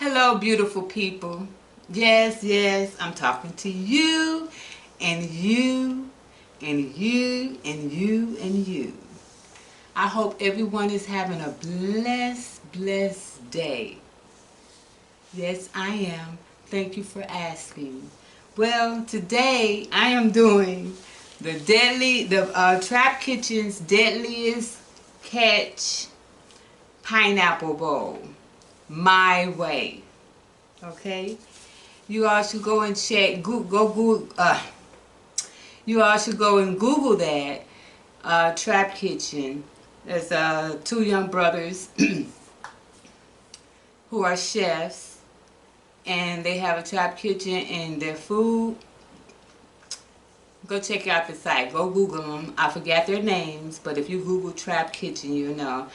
Hello, beautiful people. Yes, yes, I'm talking to you and you and you and you and you. I hope everyone is having a blessed day. Yes, I am. Thank you for asking. Well, today I am doing the Trap Kitchen's deadliest catch pineapple bowl. My way. Okay? You all should go and check, go Google, you all should go and Google that, Trap Kitchen. There's two young brothers who are chefs, and they have a trap kitchen, and their food, go check out the site, go Google them. I forgot their names, but if you Google Trap Kitchen, you'll know.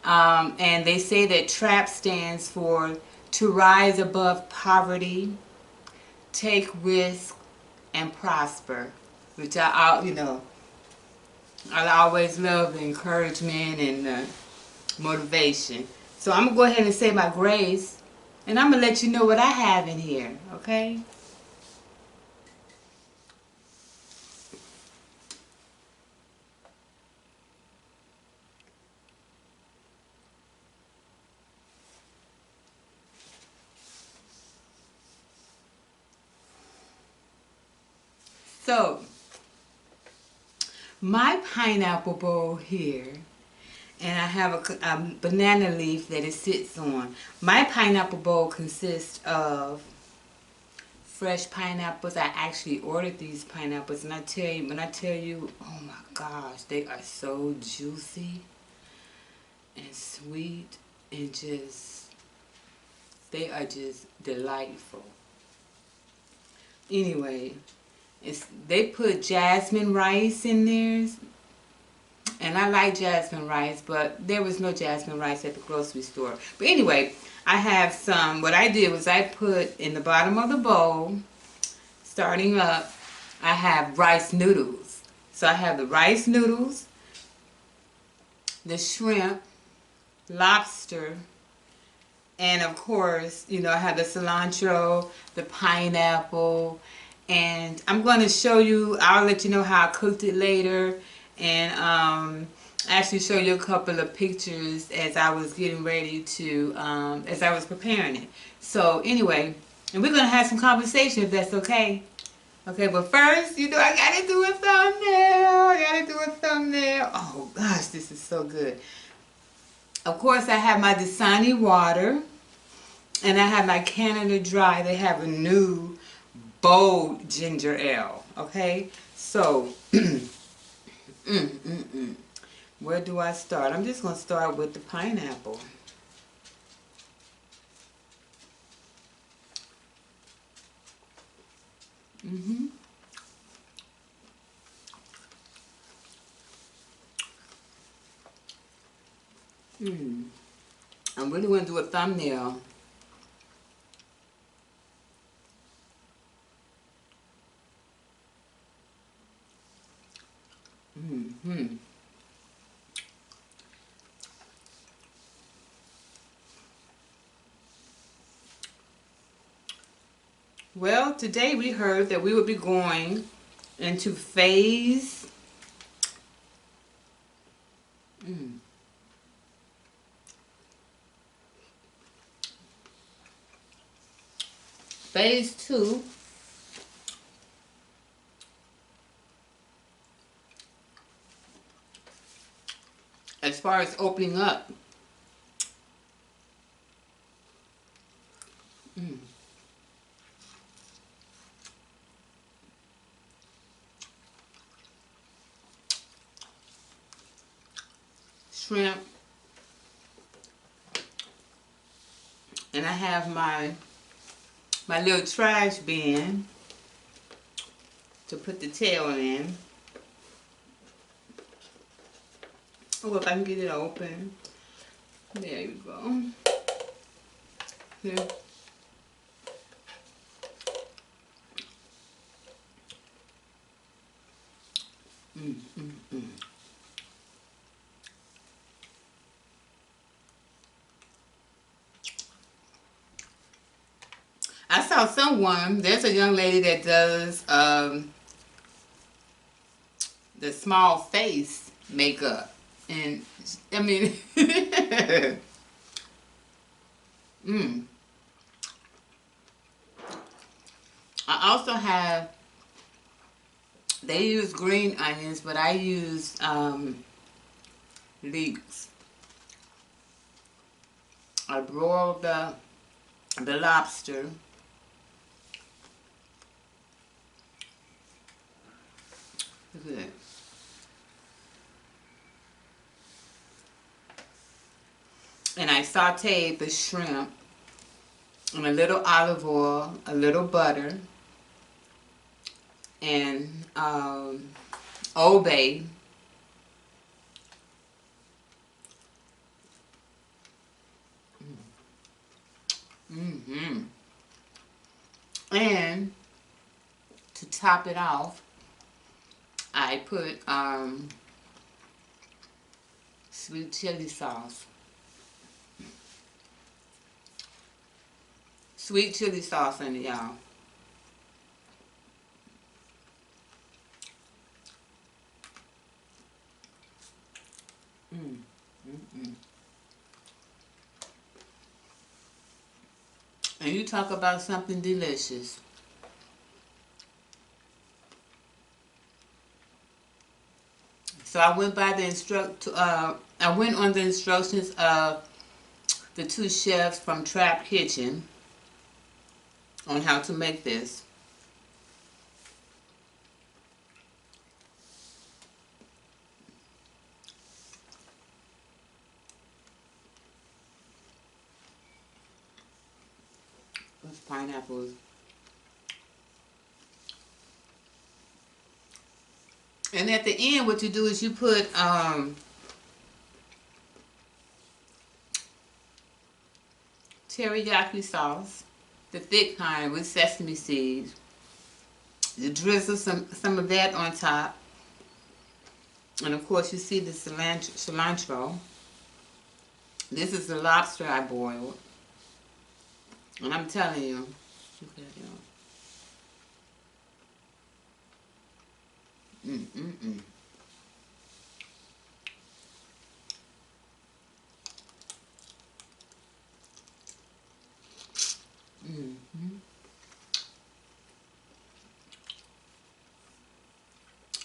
And they say that TRAP stands for to rise above poverty, take risks, and prosper, which I always love the encouragement and the motivation. So I'm going to go ahead and say my grace, and I'm going to let you know what I have in here, okay? So, my pineapple bowl here, and I have a banana leaf that it sits on. My pineapple bowl consists of fresh pineapples. I actually ordered these pineapples, and when I tell you, oh my gosh, they are so juicy and sweet and they are just delightful. Anyway, they put jasmine rice in theirs, and I like jasmine rice, but there was no jasmine rice at the grocery store. But anyway, I have some. What I did was I put in the bottom of the bowl, starting up, I have rice noodles. So I have the rice noodles, the shrimp, lobster, and of course, I have the cilantro, the pineapple, and I'm going to show you, I'll let you know how I cooked it later, and actually show you a couple of pictures as I was getting ready to, as I was preparing it. So anyway, and we're going to have some conversation if that's okay. Okay, but first, I got to do a thumbnail. Oh gosh, this is so good. Of course, I have my Dasani water, and I have my Canada Dry. They have a new bold ginger ale. Okay, so where do I start? I'm just going to start with the pineapple. I'm really going to do a thumbnail. Well, today we heard that we would be going into phase phase 2 as far as opening up. Shrimp, and I have my little trash bin to put the tail in. Oh, if I can get it open. There you go. Here. saw someone, there's a young lady that does the small face makeup. And, I mean, mm. I also have, they use green onions, but I use leeks. I broil the lobster. Look at that. And I sauteed the shrimp in a little olive oil, a little butter, and Old Bay. Mm-hmm. And to top it off, I put sweet chili sauce. Sweet chili sauce in it, y'all. And you talk about something delicious. So I went by the I went on the instructions of the two chefs from Trap Kitchen on how to make this. Those pineapples. And at the end, what you do is you put teriyaki sauce, the thick kind with sesame seeds. You drizzle some of that on top. And of course, you see the cilantro. This is the lobster I boiled. And I'm telling you, look at that, y'all. Mm-mm-mm. Mm-hmm.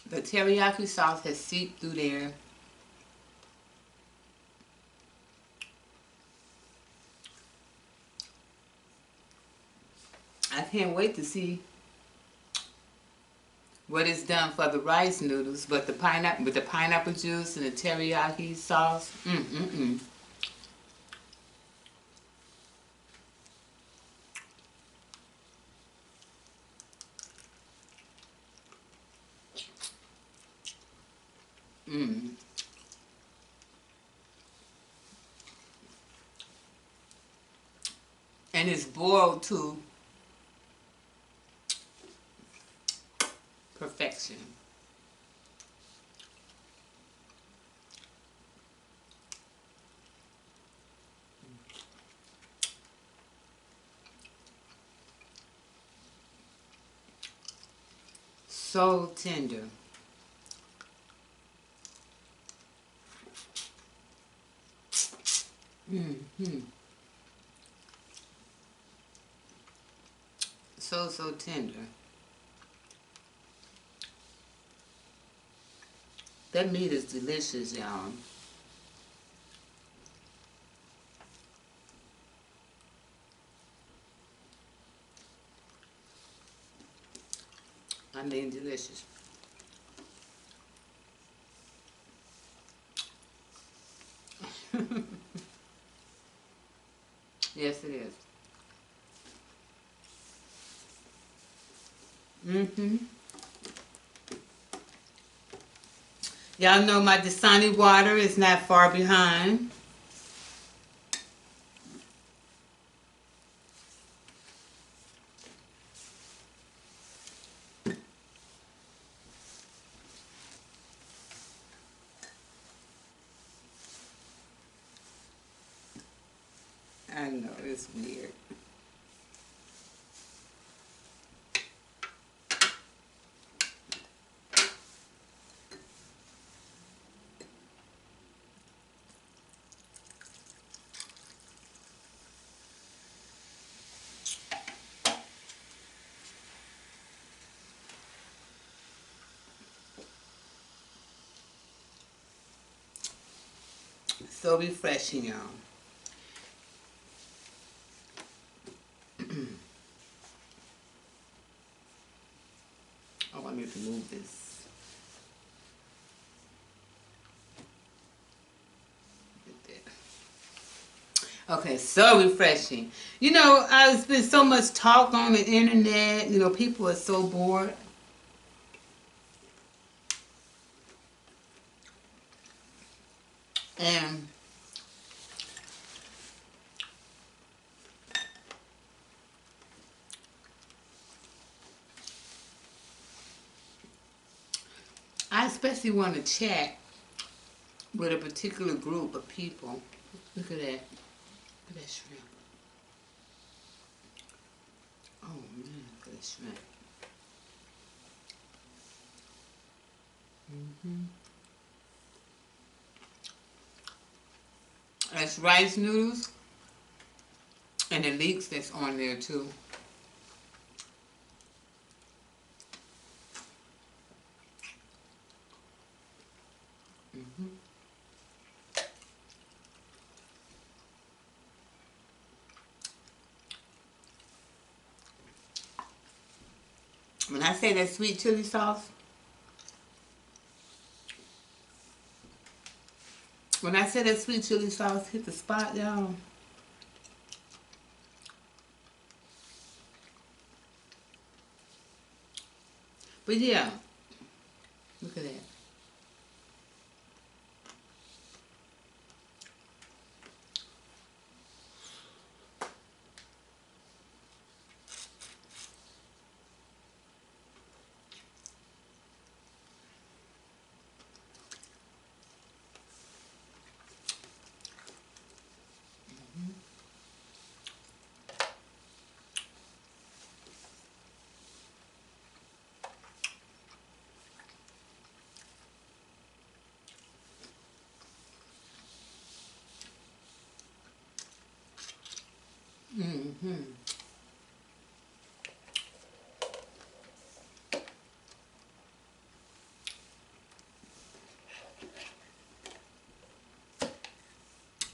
The teriyaki sauce has seeped through there. I can't wait to see what it's done for the rice noodles, but the pineapple with the pineapple juice and the teriyaki sauce. Mm-mm-mm. Mm. And it's boiled to perfection. So tender. Mm-hmm. So tender. That meat is delicious, y'all. I mean, delicious. Yes, it is. Mm-hmm. Y'all know my Dasani water is not far behind. I know, it's weird. So refreshing, y'all. Oh, I need to move this. Okay, so refreshing. You know, there's been so much talk on the internet. You know, people are so bored. And I especially want to chat with a particular group of people. Look at that. Look at that shrimp. Oh, man, look at that shrimp. That's rice noodles. And the leeks that's on there, too. When I say that sweet chili sauce, when I say that sweet chili sauce hit the spot, y'all. But yeah, look at that. Mm-hmm.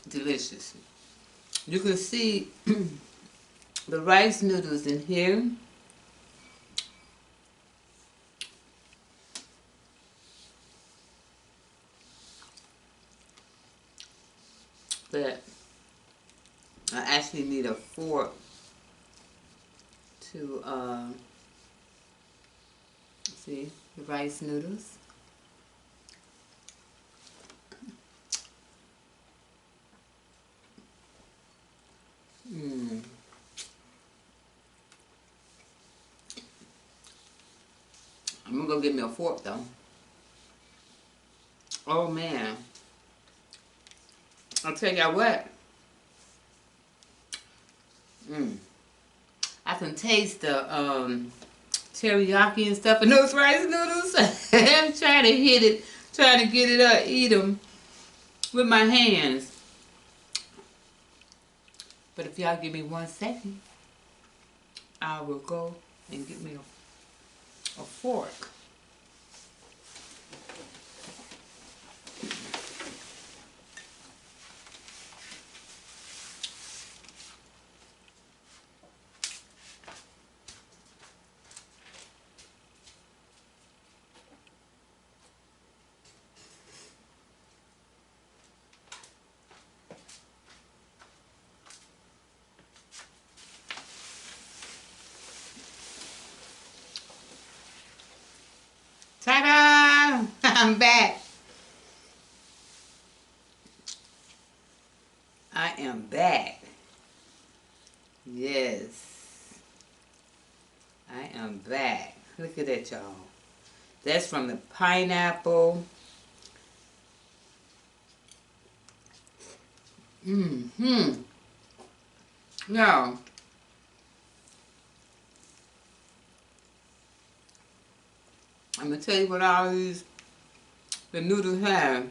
Delicious. You can see the rice noodles in here. But I actually need a fork to see the rice noodles. Mm. I'm gonna go get me a fork though. Oh man, I'll tell y'all what. Mm. I can taste the teriyaki and stuff in those rice noodles. I'm trying to hit it, trying to get it up, eat them with my hands. But if y'all give me 1 second, I will go and get me a fork. Ta-da! I'm back. I am back. Yes, I am back. Look at that, y'all. That's from the pineapple. Mm-hmm. Now, I'm going to tell you what all the noodles have.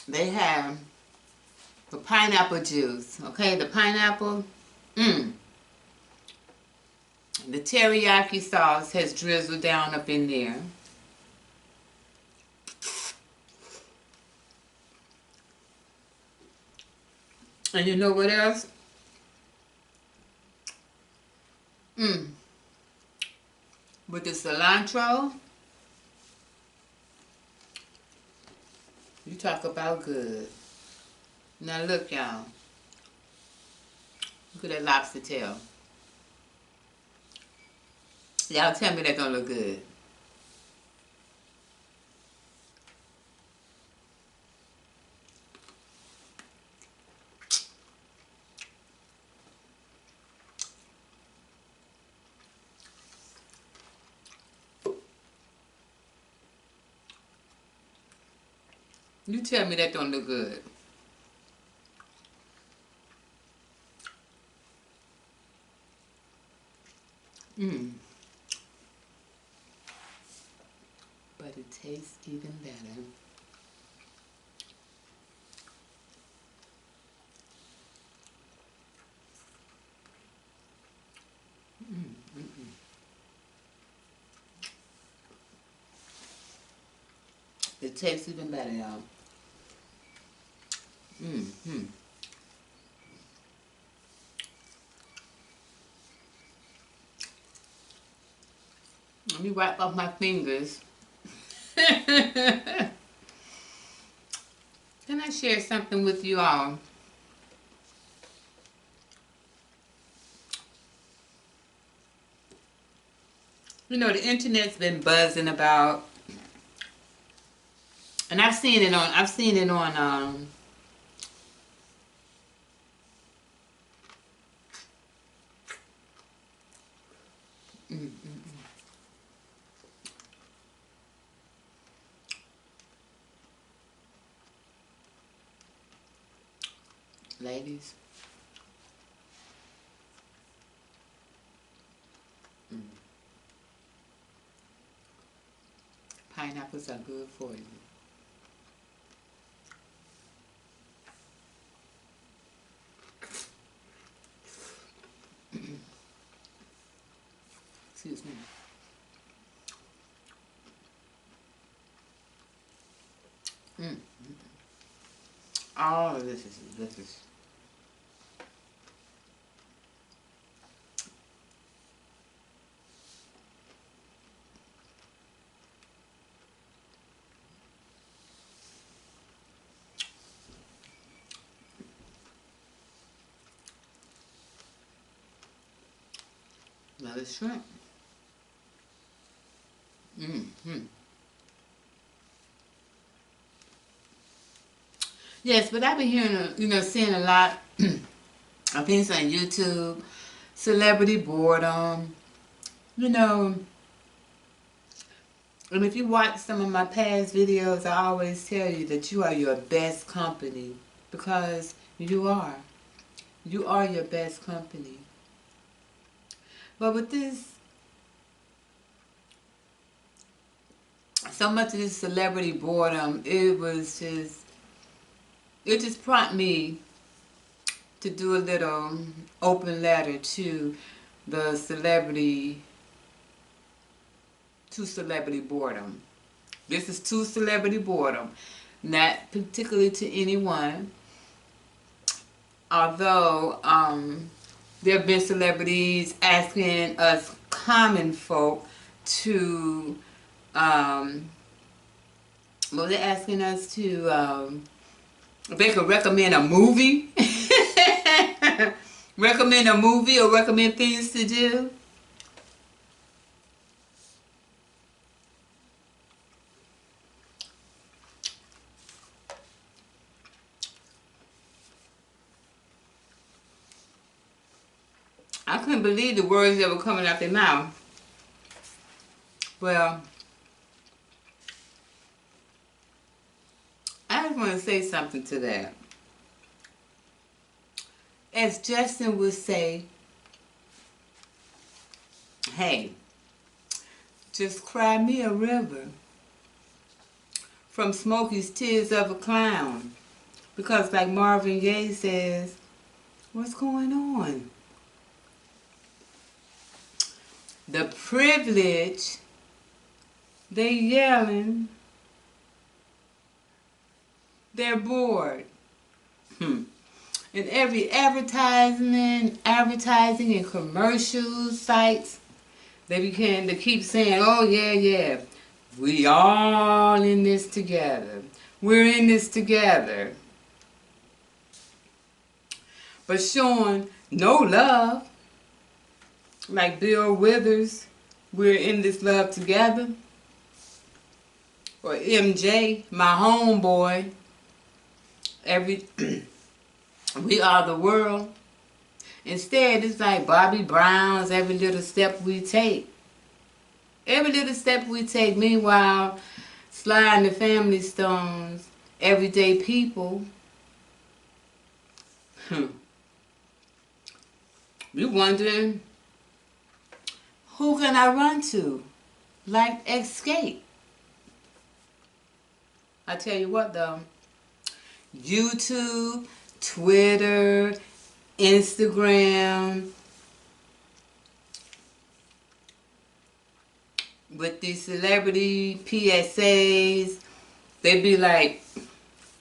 They have the pineapple juice, okay? The pineapple, the teriyaki sauce has drizzled down up in there. And you know what else? With the cilantro, you talk about good. Now look, y'all. Look at that lobster tail. Y'all tell me that don't look good. You tell me that don't look good. But it tastes even better. It tastes even better, y'all. Let me wipe off my fingers. Can I share something with you all? You know, the internet's been buzzing about, and I've seen it on ladies. Pineapples are good for you. Excuse me. All of this is delicious. Another shrimp. Yes, but I've been hearing, seeing a lot of things on YouTube, celebrity boredom, and if you watch some of my past videos, I always tell you that you are your best company, because you are. You are your best company. But with this, so much of this celebrity boredom, it just prompted me to do a little open letter to celebrity boredom. This is to celebrity boredom, not particularly to anyone. Although there have been celebrities asking us common folk to, they're asking us to, if they could recommend a movie, recommend a movie or recommend things to do. I couldn't believe the words that were coming out their mouth. Well, I just want to say something to that. As Justin would say, hey, just cry me a river from Smokey's Tears of a Clown. Because like Marvin Gaye says, what's going on? The privilege, they yelling, they're bored. And every advertising and commercial sites, they keep saying, oh yeah, yeah, we all in this together. We're in this together. But showing no love, like Bill Withers, we're in this love together. Or MJ, my homeboy, every we are the world. Instead, it's like Bobby Brown's every little step we take. Every little step we take. Meanwhile, Sly and the Family Stones, everyday people. You wondering, who can I run to? Like Escape. I tell you what though, YouTube, Twitter, Instagram, with these celebrity PSAs, they be like,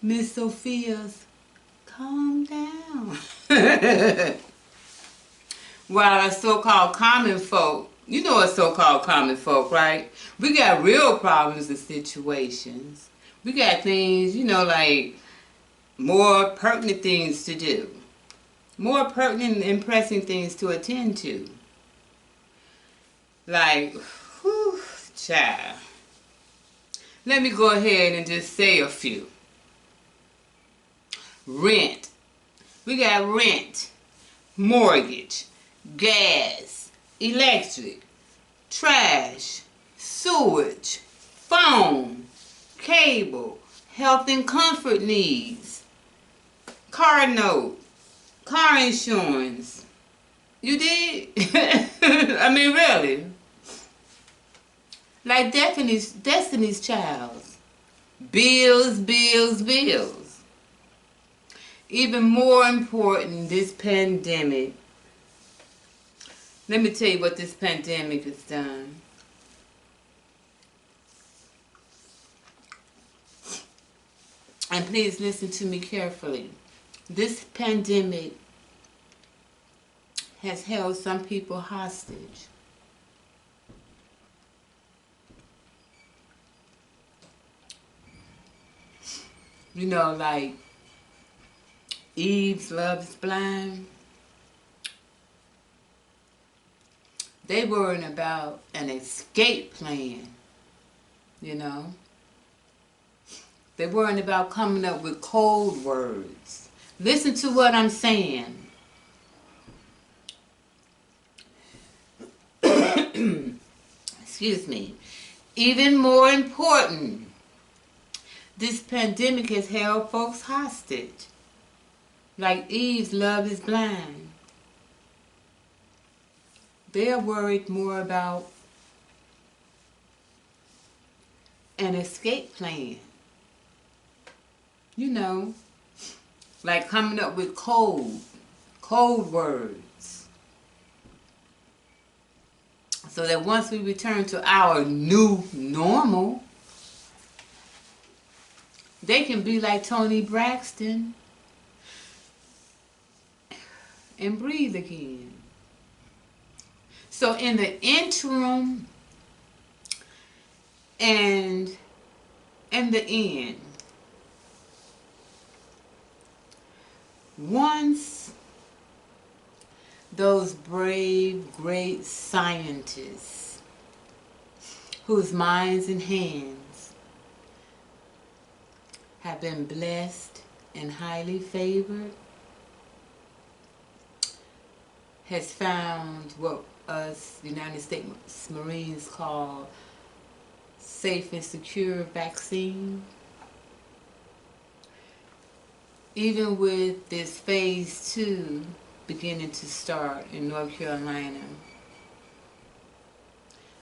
Miss Sophia's, calm down. While us so-called common folk, you know us so-called common folk, right? We got real problems and situations. We got things, like more pertinent things to do. More pertinent and pressing things to attend to. Like, whew, child. Let me go ahead and just say a few. Rent. We got rent, mortgage, gas, electric, trash, sewage, phone, cable, health and comfort needs, car note, car insurance. You did? I mean, really. Like Destiny's Child. Bills, bills, bills. Even more important, this pandemic. Let me tell you what this pandemic has done. And please listen to me carefully. This pandemic has held some people hostage. Like Eve's Love is Blind. They worrying about an escape plan, They're worrying about coming up with code words. Listen to what I'm saying. Excuse me. Even more important, this pandemic has held folks hostage. Like Eve's Love is Blind. They're worried more about an escape plan. Like coming up with code words. So that once we return to our new normal, they can be like Toni Braxton and breathe again. So in the interim and in the end, once those brave, great scientists whose minds and hands have been blessed and highly favored has found what us United States Marines call safe and secure vaccine. Even with this phase 2 beginning to start in North Carolina,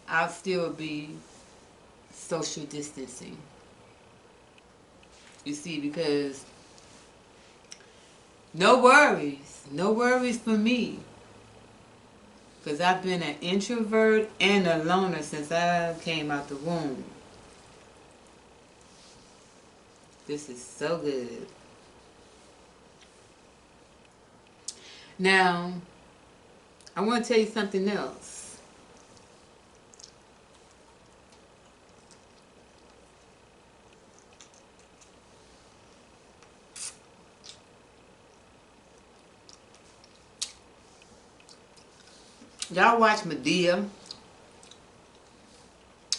I'll still be social distancing. You see, because no worries for me. Because I've been an introvert and a loner since I came out the womb. This is so good. Now, I want to tell you something else. Y'all watch Medea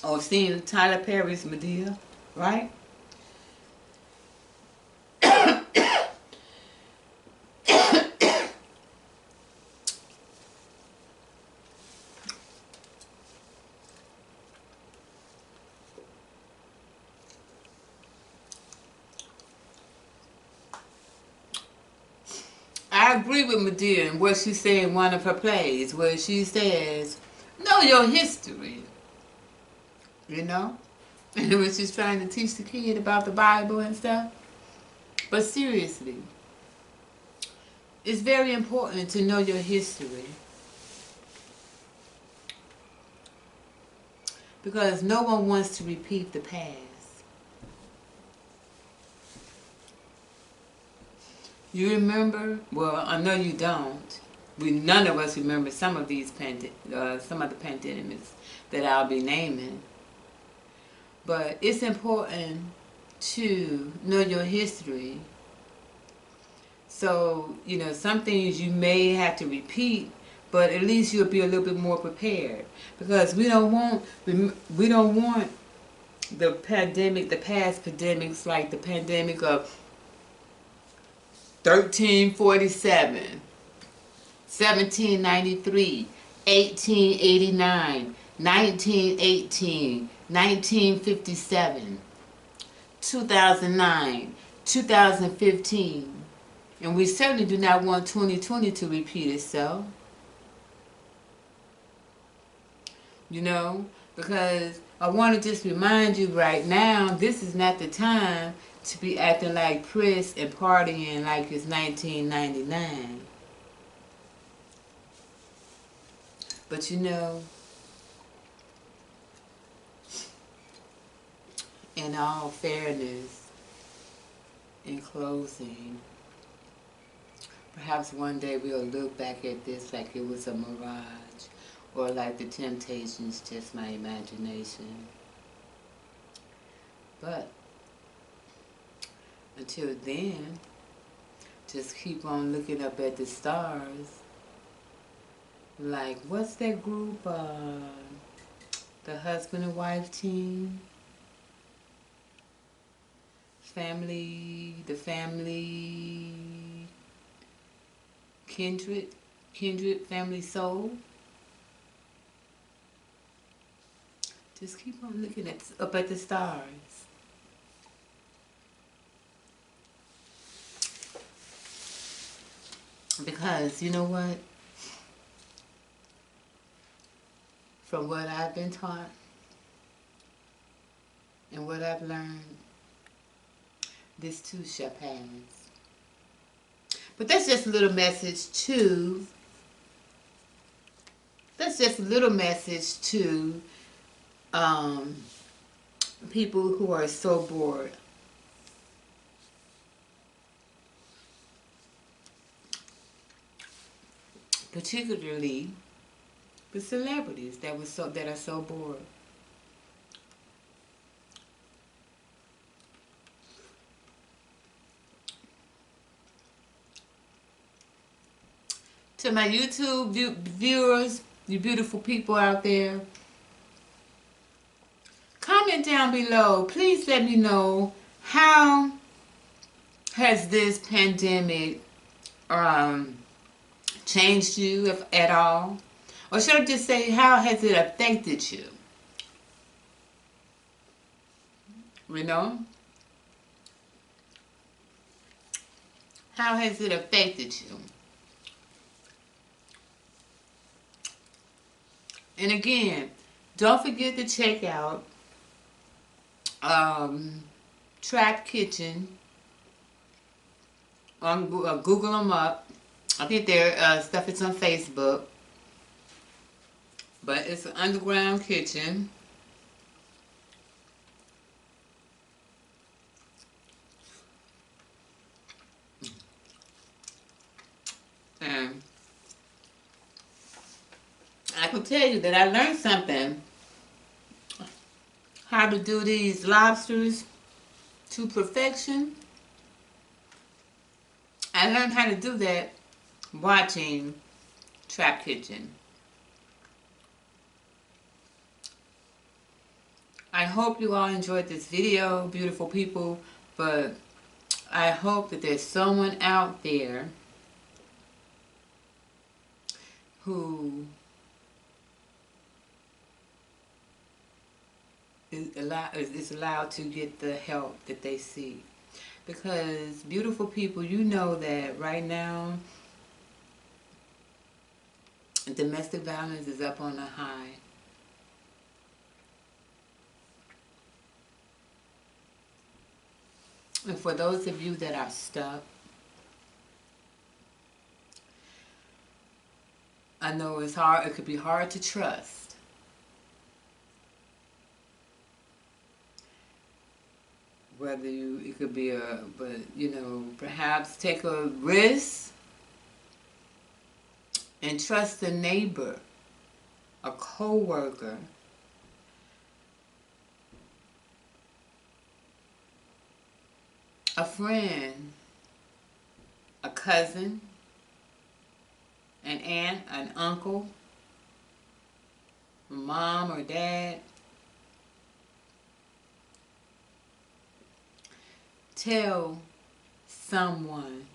or seen Tyler Perry's Medea, right? I agree with Medea in what she said in one of her plays, where she says, know your history, you know? And when she's trying to teach the kid about the Bible and stuff. But seriously, it's very important to know your history. Because no one wants to repeat the past. You remember? Well, I know you don't. None of us remember some of these some of the pandemics that I'll be naming. But it's important to know your history. So, you know, some things you may have to repeat, but at least you'll be a little bit more prepared. Because we don't want the pandemic, the past pandemics, like the pandemic of 1347, 1793, 1889, 1918, 1957, 2009, 2015. And we certainly do not want 2020 to repeat itself. You know, because I want to just remind you right now, this is not the time to be acting like Prince and partying like it's 1999. But you know, in all fairness, in closing, perhaps one day we'll look back at this like it was a mirage, or like the Temptations, just my imagination. But until then, just keep on looking up at the stars. Like, what's that group? The husband and wife team? The family, kindred family soul. Just keep on looking up at the stars. Because you know what? From what I've been taught and what I've learned, this too shall pass. But that's just a little message to people who are so bored. Particularly the celebrities that are so bored. To my YouTube viewers, you beautiful people out there, comment down below. Please let me know, how has this pandemic changed you, if at all? Or should I just say, how has it affected you? You know? How has it affected you? And again, don't forget to check out Trap Kitchen. On Google them up. I think their stuff is on Facebook. But it's an underground kitchen. And could tell you that I learned something. How to do these lobsters to perfection. I learned how to do that watching Trap Kitchen. I hope you all enjoyed this video, beautiful people, but I hope that there's someone out there who is allowed to get the help that they seek. Because, beautiful people, you know that right now, domestic violence is up on a high. And for those of you that are stuck, I know it's hard, it could be hard to trust. Whether it could be but you know, perhaps take a risk and trust a neighbor, a co-worker, a friend, a cousin, an aunt, an uncle, a mom or dad. Tell someone.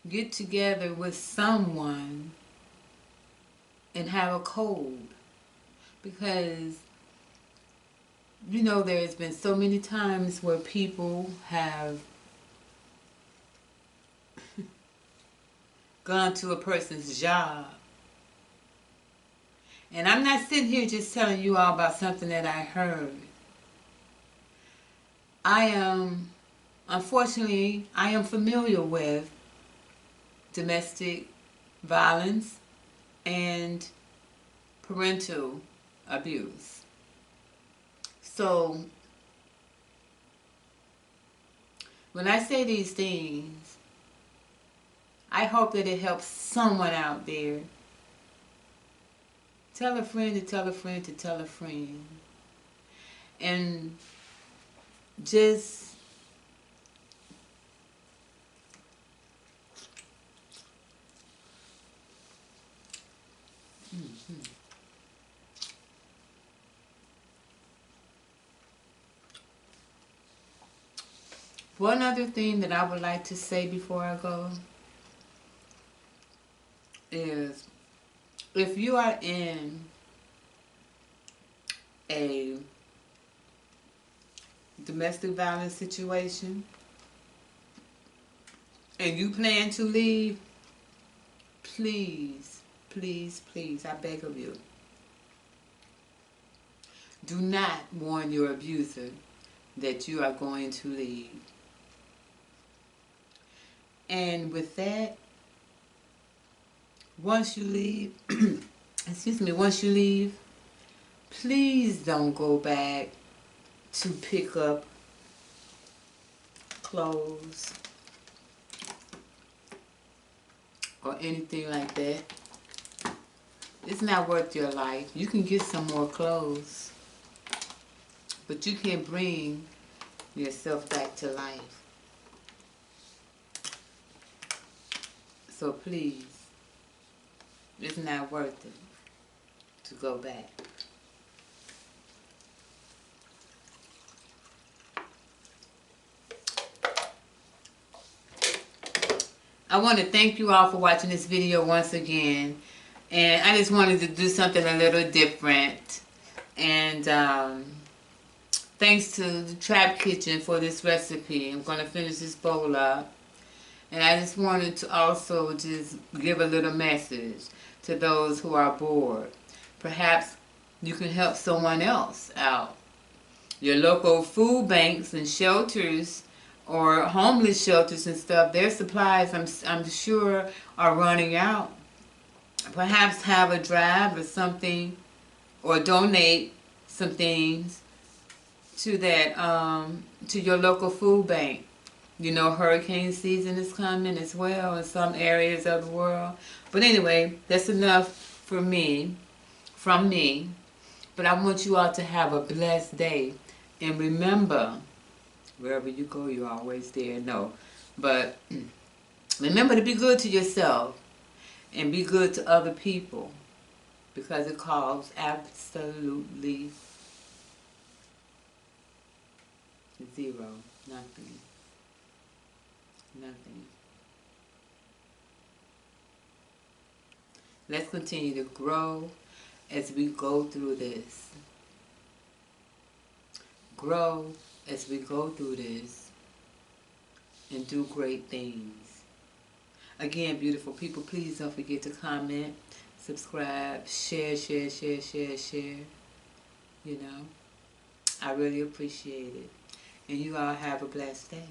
Get together with someone and have a code. Because, you know, there's been so many times where people have gone to a person's job. And I'm not sitting here just telling you all about something that I heard. Unfortunately, I am familiar with domestic violence and parental abuse. So, when I say these things, I hope that it helps someone out there. Tell a friend to tell a friend to tell a friend. And just one other thing that I would like to say before I go is, if you are in a domestic violence situation and you plan to leave, please, please, please, I beg of you, do not warn your abuser that you are going to leave. And with that, once you leave, once you leave, please don't go back to pick up clothes or anything like that. It's not worth your life. You can get some more clothes, but you can't bring yourself back to life. So please, it's not worth it to go back. I want to thank you all for watching this video once again. And I just wanted to do something a little different. And thanks to the Trap Kitchen for this recipe. I'm going to finish this bowl up. And I just wanted to also just give a little message to those who are bored. Perhaps you can help someone else out. Your local food banks and shelters or homeless shelters and stuff, their supplies I'm sure are running out. Perhaps have a drive or something, or donate some things to that to your local food bank You know, hurricane season is coming as well in some areas of the world. But anyway, that's enough for me, from me. But I want you all to have a blessed day. And remember, wherever you go, you're always there. No. But remember to be good to yourself and be good to other people, because it costs absolutely zero. Nothing. Nothing. Let's continue to grow as we go through this. Grow as we go through this and do great things. Again, beautiful people, please don't forget to comment, subscribe, share. You know, I really appreciate it. And you all have a blessed day.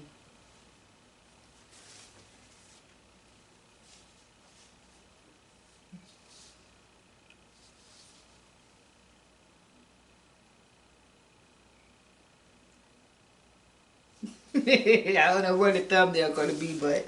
I don't know where the thumbnail going to be, but